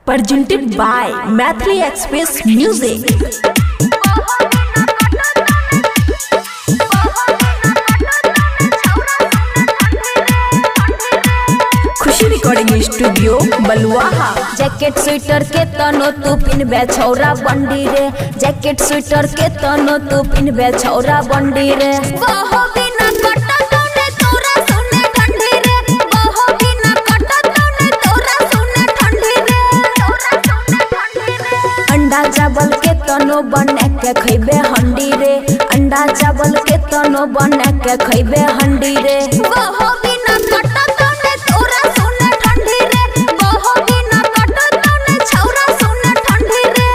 presented by Mathli Express Music. Khushi recording studio Baluaha. Jacket sweater के तनो तू पिनबे छौरा बंडी रे, जैकेट स्वेटर के तनो तू पिनबे छौरा बंडी रे। बहो बिना कटत ने तोरा सुने ठंडी रे, बहो बिना कटत ने तोरा सुने ठंडी रे, तोरा सुने ठंडी रे। अंडा चावल के तनो बने के खइबे हंडी रे, अंडा चावल के तनो बने के खइबे हंडी रे। बहो बिना कटत ने तोरा सुने ठंडी रे, बहो बिना कटत ने छौरा सुने ठंडी रे।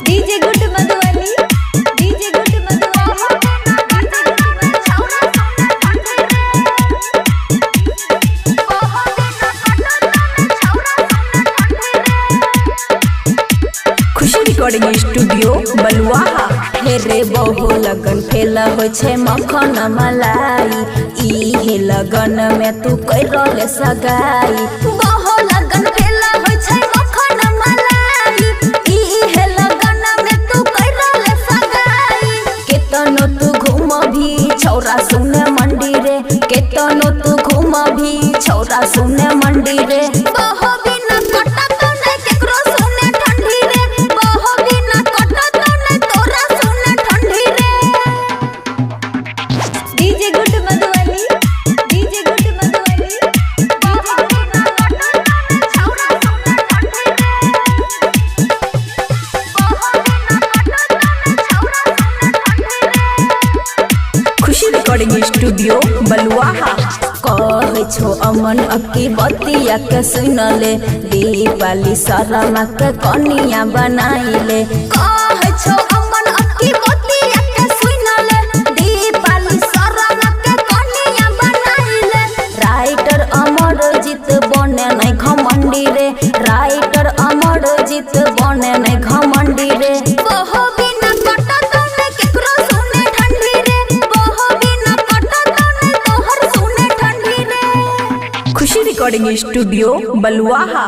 DJ good Madhubani, DJ good Madhubani, छौरा सुने ठंडी रे, बहो बिना कटत ने छौरा सुने ठंडी रे। खुशी रिकॉर्डिंग स्टूडियो बलुआहा। हे रे बहु लगन फेल होय छे मखन मलाई, ई हे लगन में तू कर रहले सगाई। बहु लगन फेल होय छे मखन मलाई, ई हे लगन में तू कर रहले सगाई। केतनो तू घूम भी छौरा सुने मंडी रे, केतनो तू घूम भी छौरा सुने मंडी रे। बहु बिना कटत ने केकरो सुने ठंडी रे, बहु बिना कटत ने तोरा सुने ठंडी रे। DJ good Madhubani, DJ good Madhubani, बहु बिना कटत ने छौरा सुने ठंडी रे, बहु बिना कटत ने छौरा सुने ठंडी रे। खुशी रिकॉर्डिंग स्टूडियो बलुआहा। कहे छो अमन अक्की बतिया के सुनले, दीपाली शर्मा के कनिया बनाइले। कहे छो अमन अक्की बतिया के सुनले, दीपाली शर्मा के कनिया बनाइले। राइटर अमरजीत बने नहीं घमंडी रे, राइटर अमरजीत बने नहीं घमंडी रे। बहो बिना कटत ने केकरो सुने ठंडी रे, बहो बिना कटत ने तोहर सुने ठंडी रे। खुशी रिकॉर्डिंग स्टूडियो बलुआहा।